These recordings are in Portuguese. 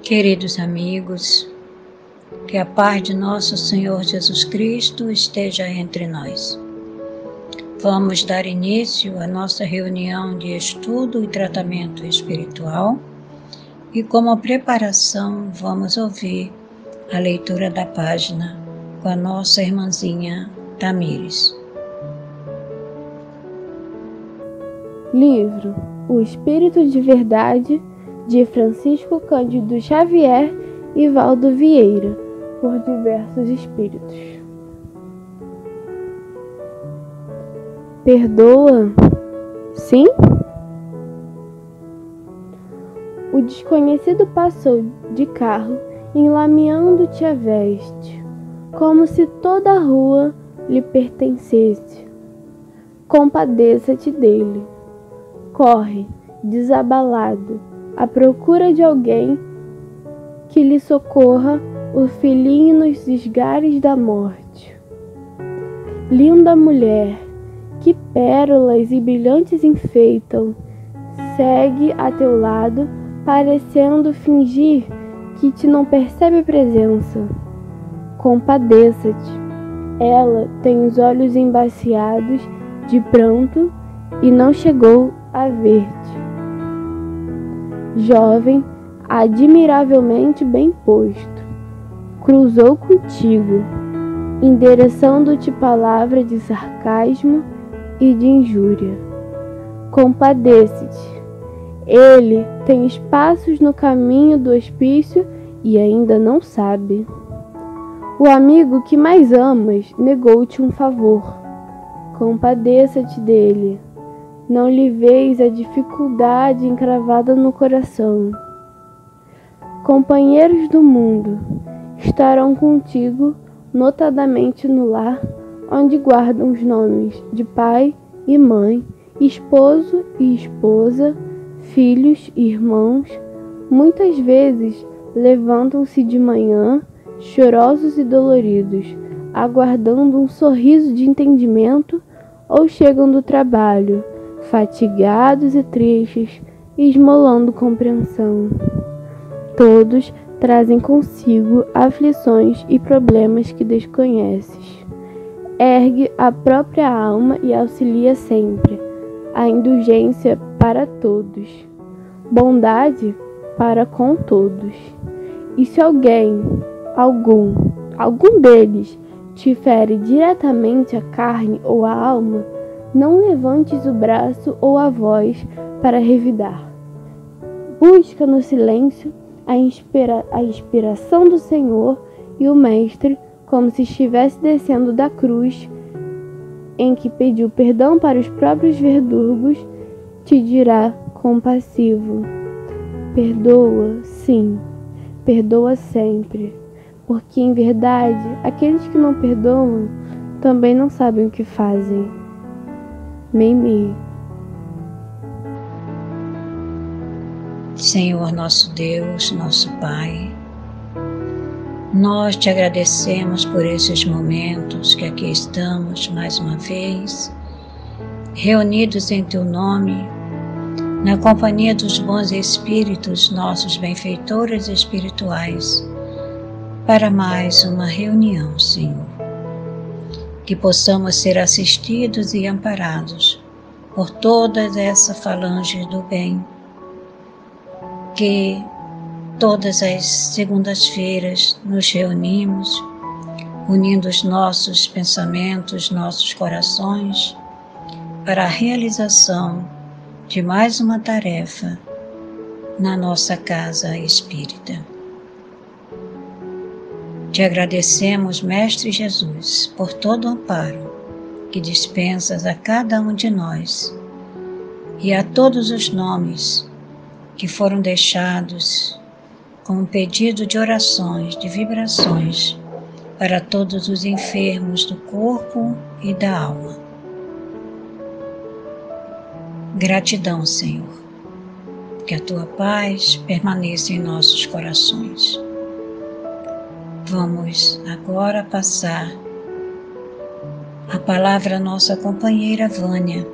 Queridos amigos, que a paz de nosso Senhor Jesus Cristo esteja entre nós. Vamos dar início à nossa reunião de estudo e tratamento espiritual e, como preparação, vamos ouvir a leitura da página com a nossa irmãzinha Tamires. Livro O Espírito de Verdade, de Francisco Cândido Xavier e Valdo Vieira, por diversos espíritos. Perdoa? Sim? O desconhecido passou de carro, enlameando-te a veste, como se toda a rua lhe pertencesse. Compadeça-te dele. Corre, desabalado, à procura de alguém que lhe socorra o filhinho nos esgares da morte. Linda mulher, que pérolas e brilhantes enfeitam, segue a teu lado, parecendo fingir que te não percebe a presença. Compadeça-te. Ela tem os olhos embaciados de pranto e não chegou a ver-te. Jovem, admiravelmente bem posto, cruzou contigo, endereçando-te palavra de sarcasmo e de injúria. Compadece-te. Ele tem espaços no caminho do hospício e ainda não sabe. O amigo que mais amas negou-te um favor. Compadeça-te dele. Não lhe veis a dificuldade encravada no coração. Companheiros do mundo estarão contigo, notadamente no lar, onde guardam os nomes de pai e mãe, esposo e esposa, filhos e irmãos. Muitas vezes levantam-se de manhã, chorosos e doloridos, aguardando um sorriso de entendimento, ou chegam do trabalho, fatigados e tristes, esmolando compreensão. Todos trazem consigo aflições e problemas que desconheces. Ergue a própria alma e auxilia sempre. A indulgência para todos. Bondade para com todos. E se algum deles te fere diretamente a carne ou a alma, não levantes o braço ou a voz para revidar. Busca no silêncio a inspiração do Senhor, e o Mestre, como se estivesse descendo da cruz, em que pediu perdão para os próprios verdugos, te dirá compassivo: perdoa, sim, perdoa sempre, porque em verdade aqueles que não perdoam também não sabem o que fazem. Meimei. Senhor nosso Deus, nosso Pai, nós te agradecemos por esses momentos que aqui estamos mais uma vez, reunidos em teu nome, na companhia dos bons espíritos, nossos benfeitores espirituais, para mais uma reunião, Senhor. Que possamos ser assistidos e amparados por toda essa falange do bem, que todas as segundas-feiras nos reunimos, unindo os nossos pensamentos, nossos corações, para a realização de mais uma tarefa na nossa casa espírita. Te agradecemos, Mestre Jesus, por todo o amparo que dispensas a cada um de nós e a todos os nomes que foram deixados como pedido de orações, de vibrações para todos os enfermos do corpo e da alma. Gratidão, Senhor, que a tua paz permaneça em nossos corações. Vamos agora passar a palavra à nossa companheira Vânia,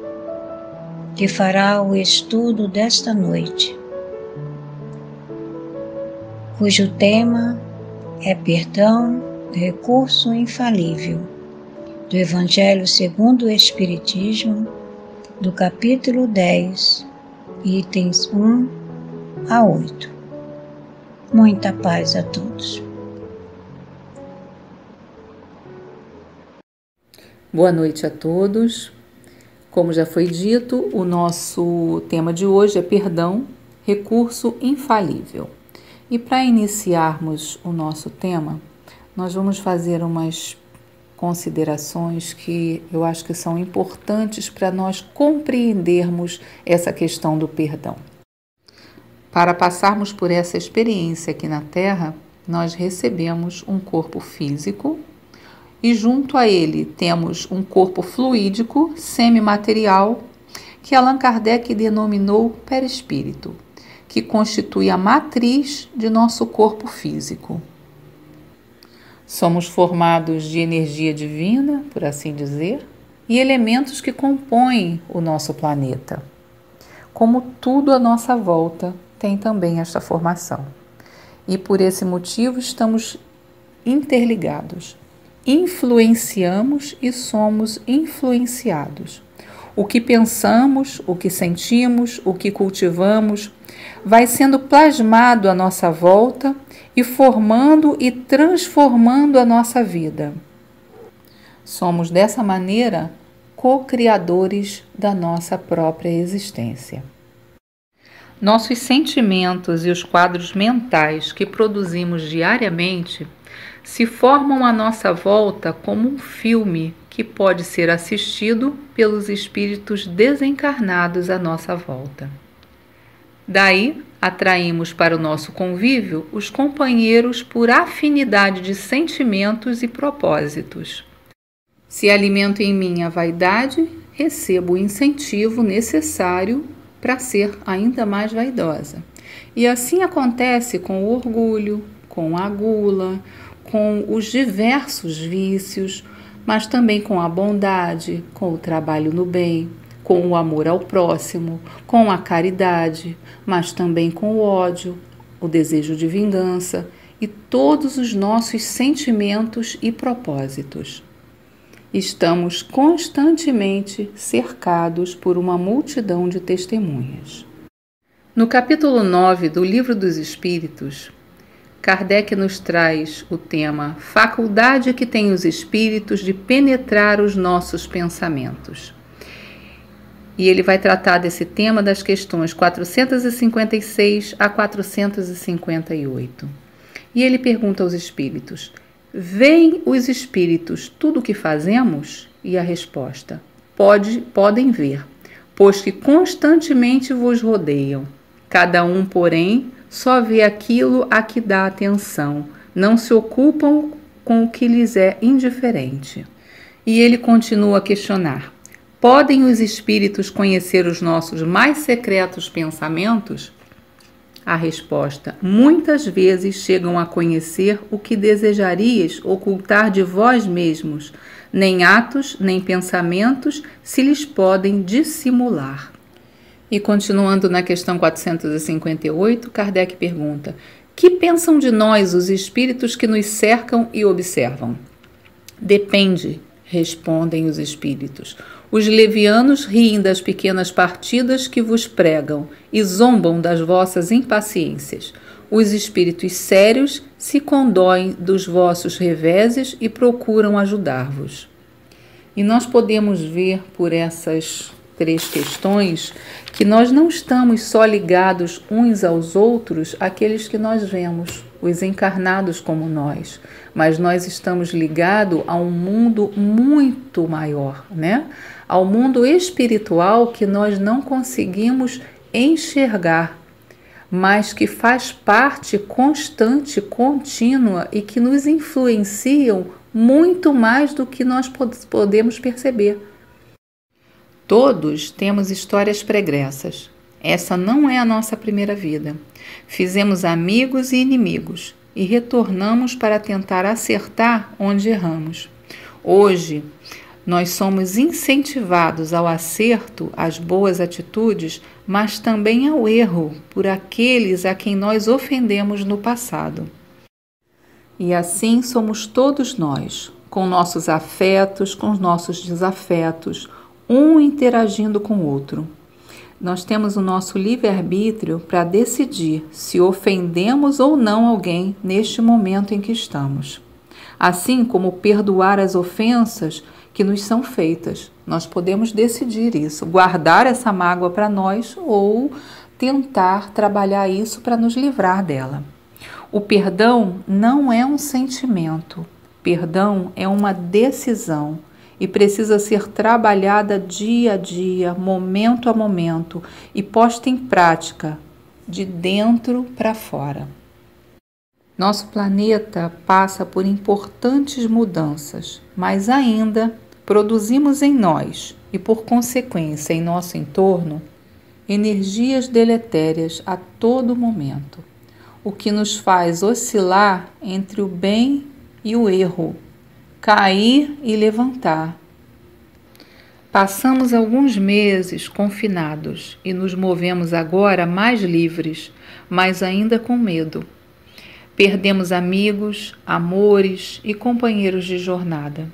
que fará o estudo desta noite. cujo tema é Perdão, recurso infalível, do Evangelho segundo o Espiritismo, do capítulo 10, itens 1 a 8. Muita paz a todos. Boa noite a todos. Como já foi dito, o nosso tema de hoje é perdão, recurso infalível. E para iniciarmos o nosso tema, nós vamos fazer umas considerações que eu acho que são importantes para nós compreendermos essa questão do perdão. Para passarmos por essa experiência aqui na Terra, nós recebemos um corpo físico e junto a ele temos um corpo fluídico, semimaterial, que Allan Kardec denominou perispírito, que constitui a matriz de nosso corpo físico. Somos formados de energia divina, por assim dizer, e elementos que compõem o nosso planeta. Como tudo à nossa volta tem também esta formação. E por esse motivo estamos interligados. Influenciamos e somos influenciados. O que pensamos, o que sentimos, o que cultivamos, vai sendo plasmado à nossa volta e formando e transformando a nossa vida. Somos dessa maneira co-criadores da nossa própria existência. Nossos sentimentos e os quadros mentais que produzimos diariamente se formam à nossa volta como um filme que pode ser assistido pelos espíritos desencarnados à nossa volta. Daí, atraímos para o nosso convívio os companheiros por afinidade de sentimentos e propósitos. Se alimento em mim a vaidade, recebo o incentivo necessário para ser ainda mais vaidosa. E assim acontece com o orgulho, com a gula, com os diversos vícios, mas também com a bondade, com o trabalho no bem, com o amor ao próximo, com a caridade, mas também com o ódio, o desejo de vingança e todos os nossos sentimentos e propósitos. Estamos constantemente cercados por uma multidão de testemunhas. No capítulo 9 do Livro dos Espíritos, Kardec nos traz o tema Faculdade que tem os espíritos de penetrar os nossos pensamentos. E ele vai tratar desse tema das questões 456 a 458. E ele pergunta aos espíritos: veem os espíritos tudo o que fazemos? E a resposta: podem ver, pois que constantemente vos rodeiam. Cada um, porém, só vê aquilo a que dá atenção, não se ocupam com o que lhes é indiferente. E ele continua a questionar: podem os espíritos conhecer os nossos mais secretos pensamentos? A resposta: muitas vezes chegam a conhecer o que desejarias ocultar de vós mesmos. Nem atos, nem pensamentos se lhes podem dissimular. E continuando na questão 458, Kardec pergunta: que pensam de nós os espíritos que nos cercam e observam? Depende, respondem os espíritos. Os levianos riem das pequenas partidas que vos pregam e zombam das vossas impaciências. Os espíritos sérios se condoem dos vossos reveses e procuram ajudar-vos. E nós podemos ver por essas 3 questões que nós não estamos só ligados uns aos outros, aqueles que nós vemos, os encarnados como nós, mas nós estamos ligados a um mundo muito maior, né? Ao mundo espiritual que nós não conseguimos enxergar, mas que faz parte constante, contínua e que nos influenciam muito mais do que nós podemos perceber. Todos temos histórias pregressas. Essa não é a nossa primeira vida. Fizemos amigos e inimigos e retornamos para tentar acertar onde erramos. Hoje, Nós somos incentivados ao acerto, às boas atitudes, mas também ao erro por aqueles a quem nós ofendemos no passado. E assim somos todos nós, com nossos afetos, com os nossos desafetos, um interagindo com o outro. Nós temos o nosso livre-arbítrio para decidir se ofendemos ou não alguém neste momento em que estamos. Assim como perdoar as ofensas que nos são feitas. Nós podemos decidir isso, guardar essa mágoa para nós ou tentar trabalhar isso para nos livrar dela. O perdão não é um sentimento, perdão é uma decisão e precisa ser trabalhada dia a dia, momento a momento e posta em prática, de dentro para fora. Nosso planeta passa por importantes mudanças, mas ainda produzimos em nós e, por consequência, em nosso entorno, energias deletérias a todo momento, o que nos faz oscilar entre o bem e o erro, cair e levantar. Passamos alguns meses confinados e nos movemos agora mais livres, mas ainda com medo. Perdemos amigos, amores e companheiros de jornada.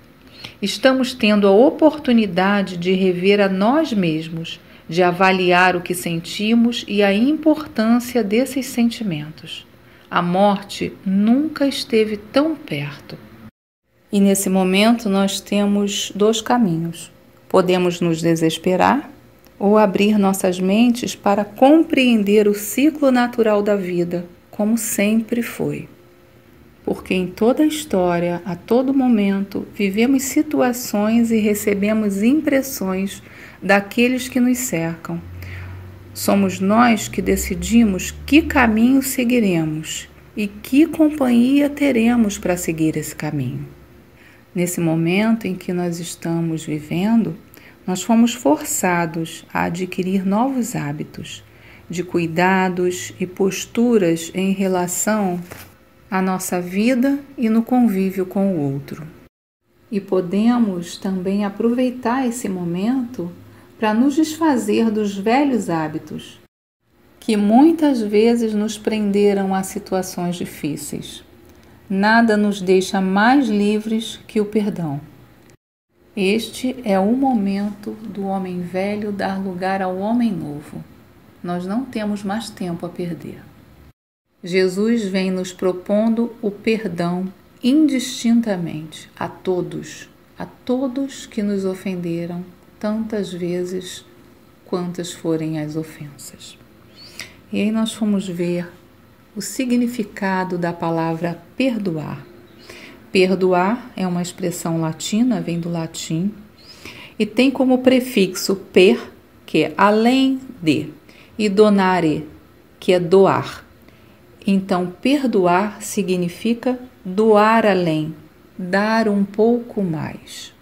Estamos tendo a oportunidade de rever a nós mesmos, de avaliar o que sentimos e a importância desses sentimentos. A morte nunca esteve tão perto. E nesse momento nós temos dois caminhos. Podemos nos desesperar ou abrir nossas mentes para compreender o ciclo natural da vida, como sempre foi. Porque em toda a história, a todo momento, vivemos situações e recebemos impressões daqueles que nos cercam. Somos nós que decidimos que caminho seguiremos e que companhia teremos para seguir esse caminho. Nesse momento em que nós estamos vivendo, nós fomos forçados a adquirir novos hábitos de cuidados e posturas em relação à nossa vida e no convívio com o outro. E podemos também aproveitar esse momento para nos desfazer dos velhos hábitos que muitas vezes nos prenderam a situações difíceis. Nada nos deixa mais livres que o perdão. Este é o momento do homem velho dar lugar ao homem novo. Nós não temos mais tempo a perder. Jesus vem nos propondo o perdão indistintamente a todos que nos ofenderam tantas vezes quantas forem as ofensas. E aí nós fomos ver o significado da palavra perdoar. Perdoar é uma expressão latina, vem do latim, e tem como prefixo per, que é além de, e donare, que é doar. Então, perdoar significa doar além, dar um pouco mais.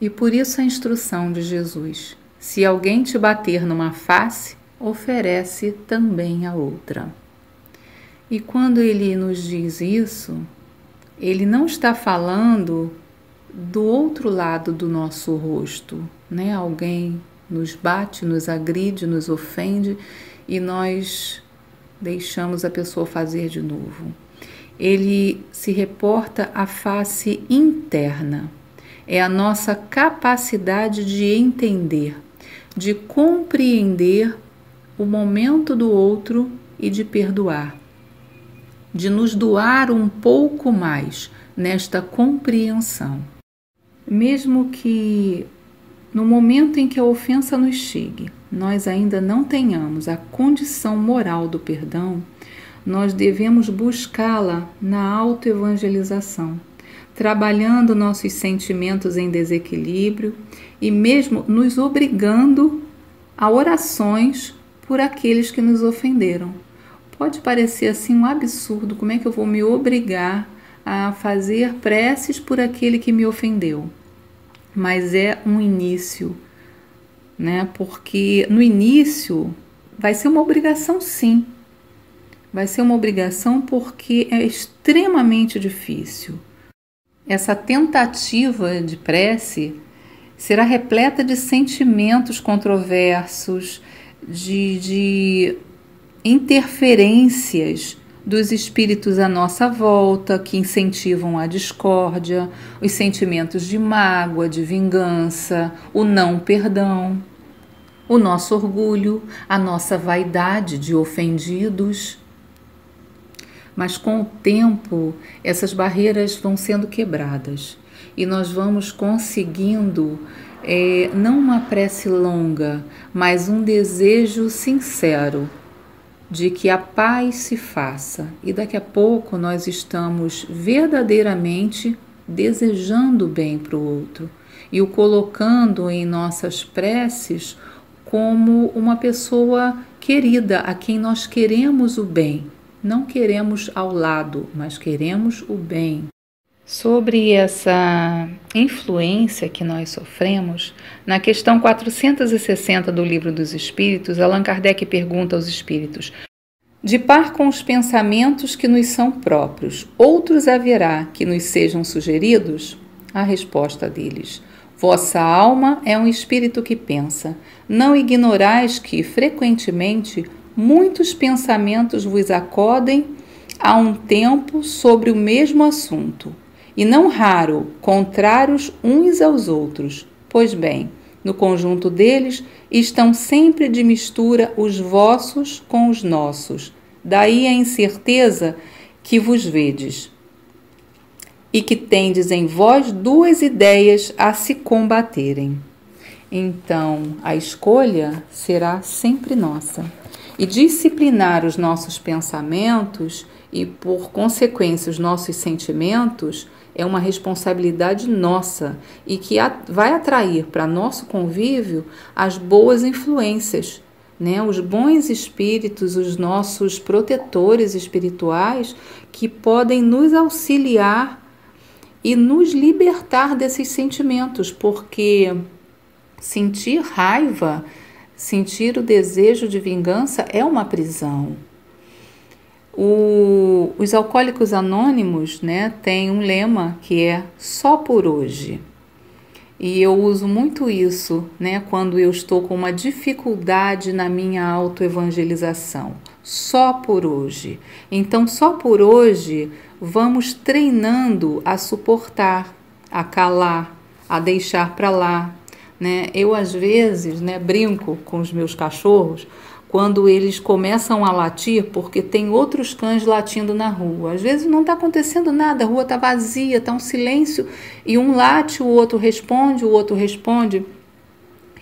E por isso a instrução de Jesus: se alguém te bater numa face, oferece também a outra. E quando ele nos diz isso, ele não está falando do outro lado do nosso rosto, né? Alguém nos bate, nos agride, nos ofende e nós deixamos a pessoa fazer de novo. Ele se reporta à face interna. É a nossa capacidade de entender, de compreender o momento do outro e de perdoar, de nos doar um pouco mais nesta compreensão. Mesmo que no momento em que a ofensa nos chegue, nós ainda não tenhamos a condição moral do perdão, nós devemos buscá-la na autoevangelização, trabalhando nossos sentimentos em desequilíbrio e mesmo nos obrigando a orações por aqueles que nos ofenderam. Pode parecer assim um absurdo, como é que eu vou me obrigar a fazer preces por aquele que me ofendeu? Mas é um início, né? Porque no início vai ser uma obrigação, sim. Vai ser uma obrigação porque é extremamente difícil. Essa tentativa de prece será repleta de sentimentos controversos, de interferências dos espíritos à nossa volta, que incentivam a discórdia, os sentimentos de mágoa, de vingança, o não perdão, o nosso orgulho, a nossa vaidade de ofendidos. Mas com o tempo, essas barreiras vão sendo quebradas e nós vamos conseguindo, não uma prece longa, mas um desejo sincero de que a paz se faça. E daqui a pouco nós estamos verdadeiramente desejando o bem para o outro e o colocando em nossas preces como uma pessoa querida, a quem nós queremos o bem. Não queremos ao lado, mas queremos o bem. Sobre essa influência que nós sofremos, na questão 460 do Livro dos Espíritos, Allan Kardec pergunta aos espíritos: de par com os pensamentos que nos são próprios, outros haverá que nos sejam sugeridos? A resposta deles: vossa alma é um espírito que pensa. Não ignorais que, frequentemente, muitos pensamentos vos acodem a um tempo sobre o mesmo assunto, e não raro contrários uns aos outros. Pois bem, no conjunto deles estão sempre de mistura os vossos com os nossos. Daí a incerteza que vos vedes, e que tendes em vós duas ideias a se combaterem. Então, a escolha será sempre nossa. E disciplinar os nossos pensamentos e, por consequência, os nossos sentimentos é uma responsabilidade nossa e que vai atrair para nosso convívio as boas influências, né? Os bons espíritos, os nossos protetores espirituais que podem nos auxiliar e nos libertar desses sentimentos, porque sentir raiva, sentir o desejo de vingança é uma prisão. Os Alcoólicos Anônimos, né, têm um lema que é só por hoje. E eu uso muito isso, né, quando eu estou com uma dificuldade na minha autoevangelização. Só por hoje. Então, só por hoje, vamos treinando a suportar, a calar, a deixar para lá. Né? Eu, às vezes, brinco com os meus cachorros quando eles começam a latir porque tem outros cães latindo na rua. Às vezes não está acontecendo nada, a rua está vazia, está um silêncio, e um late, o outro responde.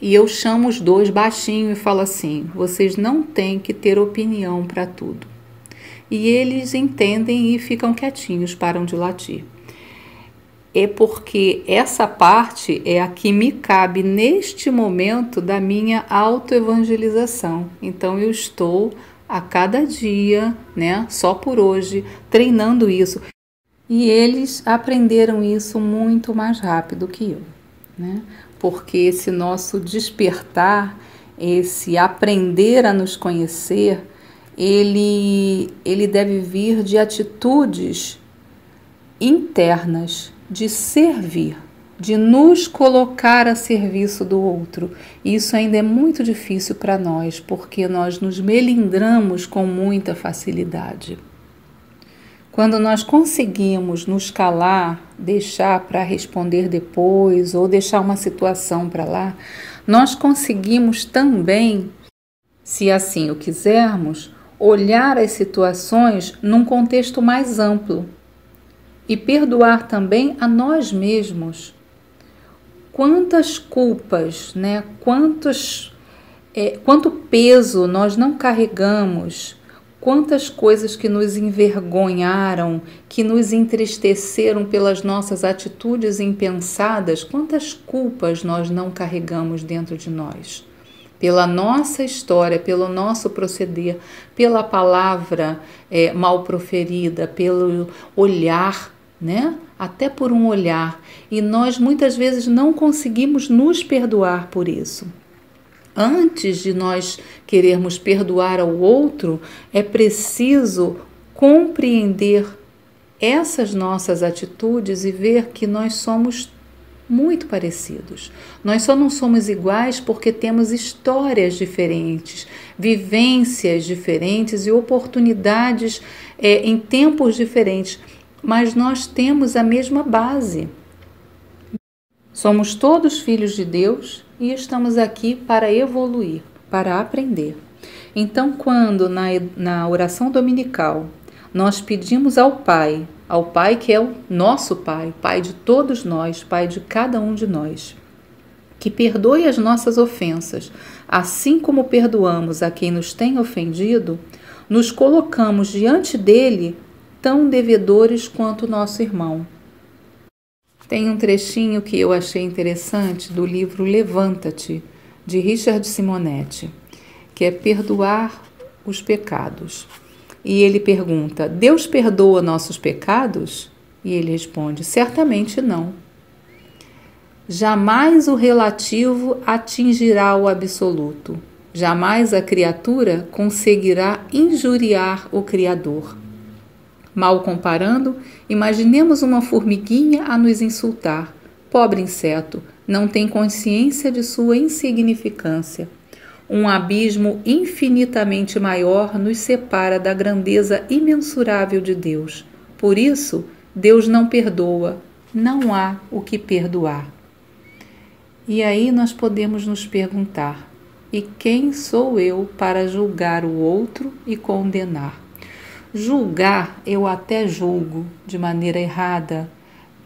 E eu chamo os dois baixinho e falo assim: vocês não têm que ter opinião para tudo. E eles entendem e ficam quietinhos, param de latir. É porque essa parte é a que me cabe neste momento da minha autoevangelização. Então eu estou a cada dia, só por hoje, treinando isso. E eles aprenderam isso muito mais rápido que eu, Porque esse nosso despertar, esse aprender a nos conhecer, ele deve vir de atitudes internas, de servir, de nos colocar a serviço do outro. Isso ainda é muito difícil para nós, porque nós nos melindramos com muita facilidade. Quando nós conseguimos nos calar, deixar para responder depois ou deixar uma situação para lá, nós conseguimos também, se assim o quisermos, olhar as situações num contexto mais amplo e perdoar também a nós mesmos. Quantas culpas, quanto peso nós não carregamos, quantas coisas que nos envergonharam, que nos entristeceram pelas nossas atitudes impensadas, quantas culpas nós não carregamos dentro de nós. Pela nossa história, pelo nosso proceder, pela palavra mal proferida, pelo olhar, até por um olhar. E nós muitas vezes não conseguimos nos perdoar por isso. Antes de nós querermos perdoar ao outro, é preciso compreender essas nossas atitudes e ver que nós somos muito parecidos. Nós só não somos iguais porque temos histórias diferentes, vivências diferentes e oportunidades em tempos diferentes, mas nós temos a mesma base. Somos todos filhos de Deus e estamos aqui para evoluir, para aprender. Então, quando na oração dominical nós pedimos ao Pai que é o nosso Pai, Pai de todos nós, Pai de cada um de nós, que perdoe as nossas ofensas, assim como perdoamos a quem nos tem ofendido, nos colocamos diante dele tão devedores quanto o nosso irmão. Tem um trechinho que eu achei interessante do livro Levanta-te, de Richard Simonetti, que é perdoar os pecados. E ele pergunta: Deus perdoa nossos pecados? E ele responde: certamente não. Jamais o relativo atingirá o absoluto. Jamais a criatura conseguirá injuriar o Criador. Mal comparando, imaginemos uma formiguinha a nos insultar. Pobre inseto, não tem consciência de sua insignificância. Um abismo infinitamente maior nos separa da grandeza imensurável de Deus. Por isso, Deus não perdoa, não há o que perdoar. E aí nós podemos nos perguntar: e quem sou eu para julgar o outro e condenar? Julgar eu até julgo de maneira errada,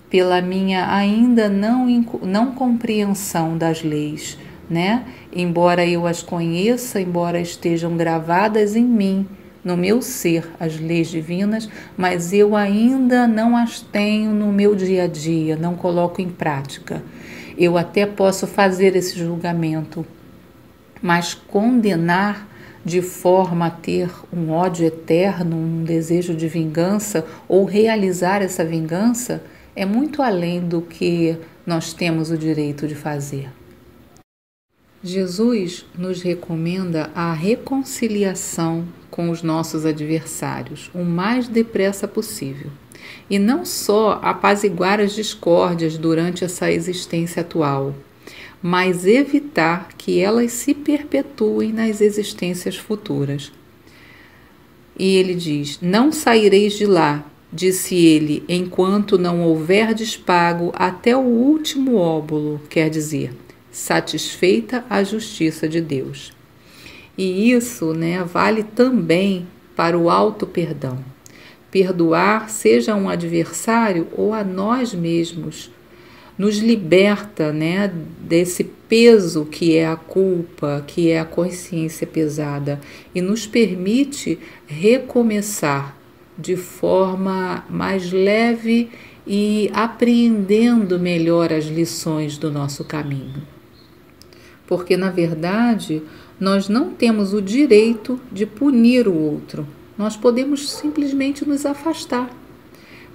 pela minha ainda não compreensão das leis, né? Embora eu as conheça, embora estejam gravadas em mim, no meu ser, as leis divinas, mas eu ainda não as tenho no meu dia a dia, não coloco em prática. Eu até posso fazer esse julgamento, mas condenar de forma a ter um ódio eterno, um desejo de vingança ou realizar essa vingança é muito além do que nós temos o direito de fazer. Jesus nos recomenda a reconciliação com os nossos adversários o mais depressa possível. E não só apaziguar as discórdias durante essa existência atual, mas evitar que elas se perpetuem nas existências futuras. E ele diz: não saireis de lá, disse ele, enquanto não houverdes pago até o último óbolo, quer dizer, satisfeita a justiça de Deus. E isso, vale também para o auto-perdão. Perdoar, seja um adversário ou a nós mesmos, nos liberta, desse peso que é a culpa, que é a consciência pesada, e nos permite recomeçar de forma mais leve e apreendendo melhor as lições do nosso caminho. Porque, na verdade, nós não temos o direito de punir o outro. Nós podemos simplesmente nos afastar.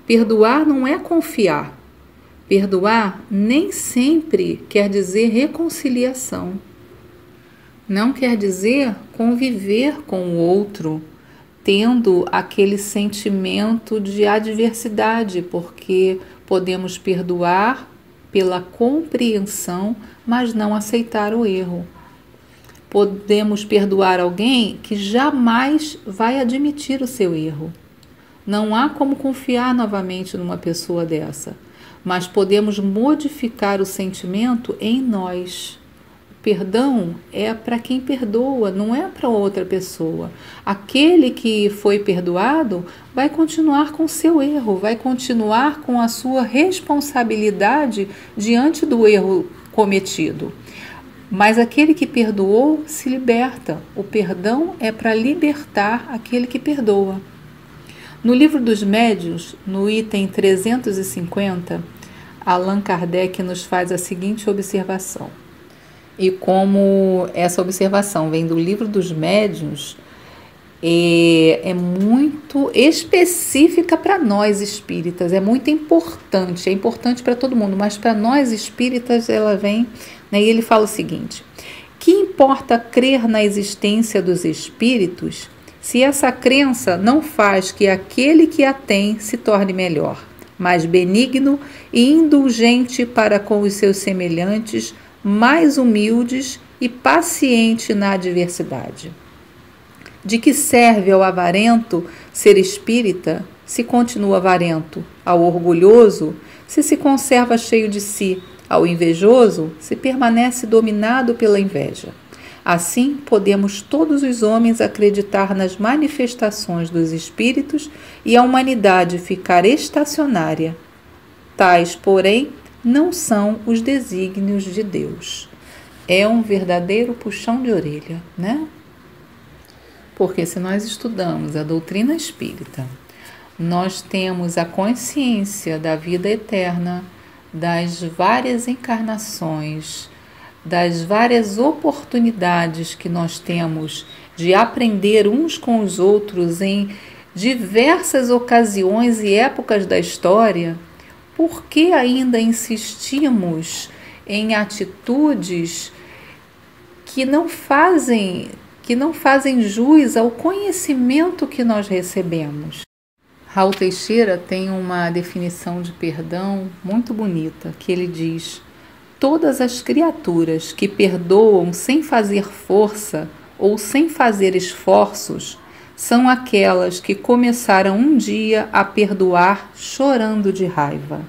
Perdoar não é confiar. Perdoar nem sempre quer dizer reconciliação. Não quer dizer conviver com o outro, tendo aquele sentimento de adversidade, porque podemos perdoar pela compreensão, mas não aceitar o erro. Podemos perdoar alguém que jamais vai admitir o seu erro. Não há como confiar novamente numa pessoa dessa, mas podemos modificar o sentimento em nós. Perdão é para quem perdoa, não é para outra pessoa. Aquele que foi perdoado vai continuar com seu erro, vai continuar com a sua responsabilidade diante do erro cometido. Mas aquele que perdoou se liberta. O perdão é para libertar aquele que perdoa. No livro dos Médiuns, no item 350, Allan Kardec nos faz a seguinte observação. E como essa observação vem do livro dos Médiuns, é muito específica para nós espíritas, é muito importante, é importante para todo mundo, mas para nós espíritas ela vem, e ele fala o seguinte: que importa crer na existência dos espíritos se essa crença não faz que aquele que a tem se torne melhor, mais benigno e indulgente para com os seus semelhantes, mais humildes e paciente na adversidade. De que serve ao avarento ser espírita se continua avarento, ao orgulhoso se se conserva cheio de si, ao invejoso se permanece dominado pela inveja. Assim, podemos todos os homens acreditar nas manifestações dos espíritos e a humanidade ficar estacionária. Tais, porém, não são os desígnios de Deus. É um verdadeiro puxão de orelha, né? Porque se nós estudamos a doutrina espírita, nós temos a consciência da vida eterna, das várias encarnações, das várias oportunidades que nós temos de aprender uns com os outros em diversas ocasiões e épocas da história. Por que ainda insistimos em atitudes que não fazem jus ao conhecimento que nós recebemos? Raul Teixeira tem uma definição de perdão muito bonita, que ele diz: todas as criaturas que perdoam sem fazer força ou sem fazer esforços são aquelas que começaram um dia a perdoar chorando de raiva.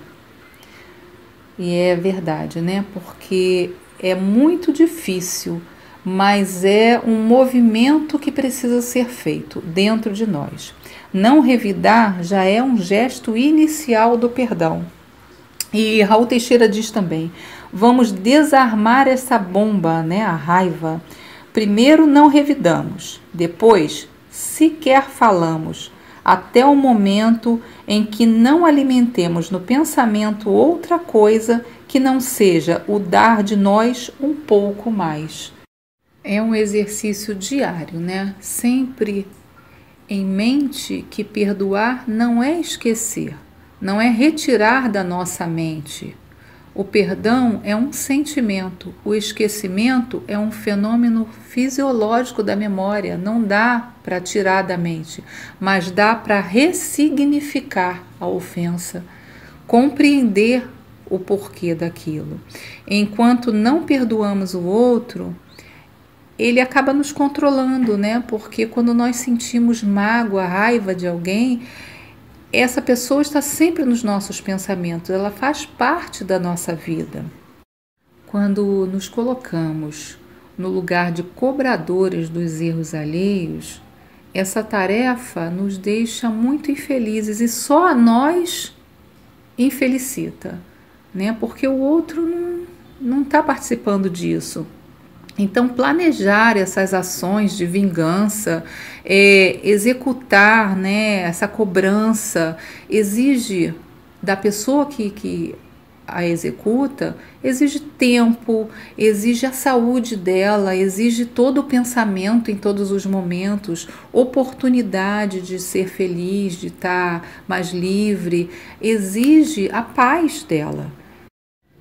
E é verdade, né? Porque é muito difícil, mas é um movimento que precisa ser feito dentro de nós. Não revidar já é um gesto inicial do perdão. E Raul Teixeira diz também: vamos desarmar essa bomba, né, a raiva. Primeiro não revidamos, depois sequer falamos, até o momento em que não alimentemos no pensamento outra coisa que não seja o dar de nós um pouco mais. É um exercício diário, né? Sempre em mente que perdoar não é esquecer, não é retirar da nossa mente. O perdão é um sentimento, o esquecimento é um fenômeno fisiológico da memória, não dá para tirar da mente, mas dá para ressignificar a ofensa, compreender o porquê daquilo. Enquanto não perdoamos o outro, ele acaba nos controlando, né? Porque quando nós sentimos mágoa, raiva de alguém, essa pessoa está sempre nos nossos pensamentos, ela faz parte da nossa vida. Quando nos colocamos no lugar de cobradores dos erros alheios, essa tarefa nos deixa muito infelizes e só a nós infelicita, né? Porque o outro não está participando disso. Então, planejar essas ações de vingança, executar, né, essa cobrança, exige da pessoa que a executa, exige tempo, exige a saúde dela, exige todo o pensamento em todos os momentos, oportunidade de ser feliz, de estar mais livre, exige a paz dela.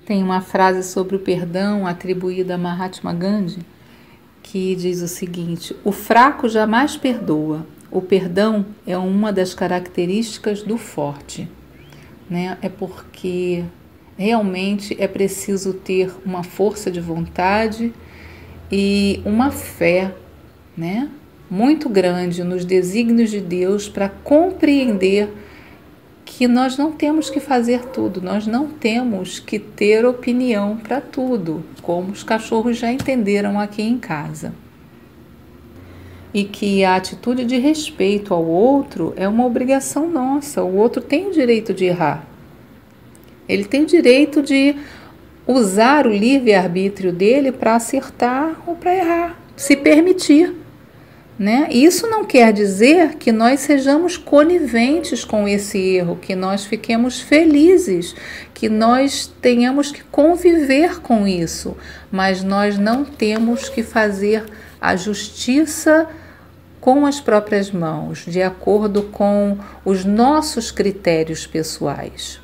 Tem uma frase sobre o perdão atribuída a Mahatma Gandhi que diz o seguinte: o fraco jamais perdoa, o perdão é uma das características do forte, né? É porque realmente é preciso ter uma força de vontade e uma fé, né, muito grande nos desígnios de Deus para compreender que nós não temos que fazer tudo, nós não temos que ter opinião para tudo, como os cachorros já entenderam aqui em casa. E que a atitude de respeito ao outro é uma obrigação nossa, o outro tem o direito de errar. Ele tem o direito de usar o livre-arbítrio dele para acertar ou para errar, se permitir. Né? Isso não quer dizer que nós sejamos coniventes com esse erro, que nós fiquemos felizes, que nós tenhamos que conviver com isso, mas nós não temos que fazer a justiça com as próprias mãos, de acordo com os nossos critérios pessoais.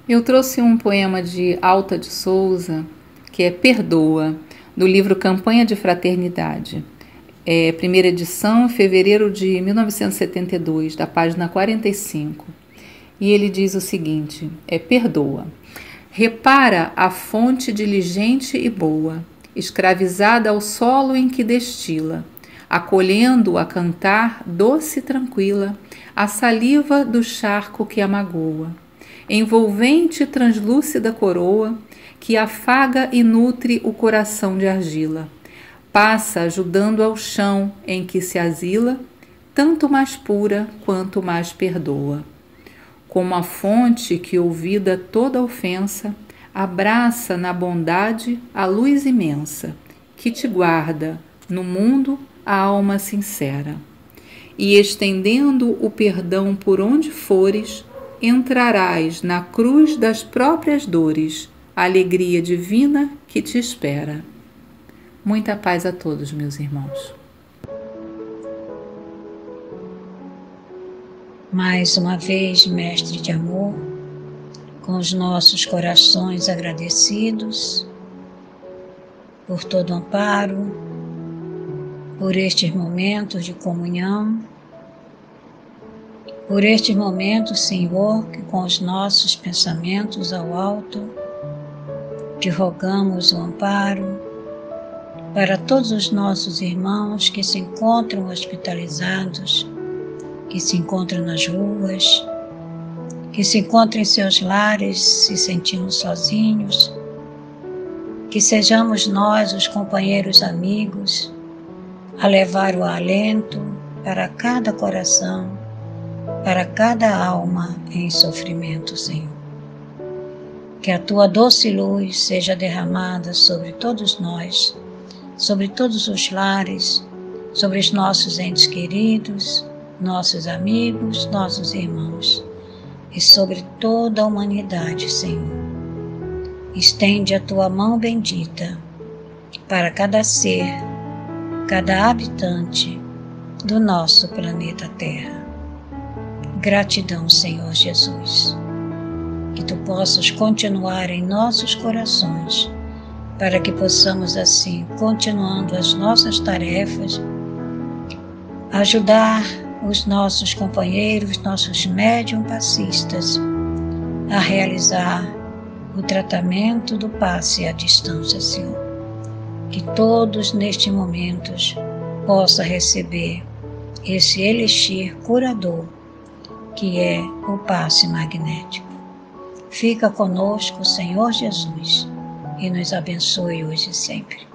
Eu trouxe um poema de Alta de Souza, que é Perdoa, do livro Campanha de Fraternidade. primeira edição, fevereiro de 1972, da página 45. E ele diz o seguinte: perdoa. Repara a fonte diligente e boa, escravizada ao solo em que destila, acolhendo a cantar doce e tranquila a saliva do charco que a magoa, envolvente e translúcida coroa que afaga e nutre o coração de argila, passa ajudando ao chão em que se asila, tanto mais pura quanto mais perdoa. Como a fonte que, ouvida toda ofensa, abraça na bondade a luz imensa, que te guarda no mundo a alma sincera. E estendendo o perdão por onde fores, entrarás na cruz das próprias dores, a alegria divina que te espera. Muita paz a todos, meus irmãos. Mais uma vez, Mestre de amor, com os nossos corações agradecidos por todo o amparo, por estes momentos de comunhão, por estes momentos, Senhor, que com os nossos pensamentos ao alto, te rogamos o amparo para todos os nossos irmãos que se encontram hospitalizados, que se encontram nas ruas, que se encontram em seus lares se sentindo sozinhos, que sejamos nós os companheiros amigos a levar o alento para cada coração, para cada alma em sofrimento, Senhor. Que a tua doce luz seja derramada sobre todos nós, sobre todos os lares, sobre os nossos entes queridos, nossos amigos, nossos irmãos e sobre toda a humanidade, Senhor. Estende a tua mão bendita para cada ser, cada habitante do nosso planeta Terra. Gratidão, Senhor Jesus, que tu possas continuar em nossos corações, para que possamos assim, continuando as nossas tarefas, ajudar os nossos companheiros, nossos médium passistas, a realizar o tratamento do passe à distância, Senhor. Que todos neste momento possam receber esse elixir curador, que é o passe magnético. Fica conosco, Senhor Jesus, e nos abençoe hoje e sempre.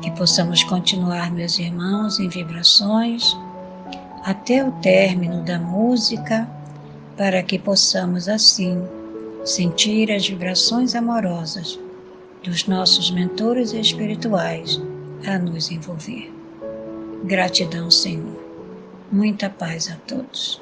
Que possamos continuar, meus irmãos, em vibrações, até o término da música, para que possamos assim sentir as vibrações amorosas dos nossos mentores espirituais a nos envolver. Gratidão, Senhor. Muita paz a todos.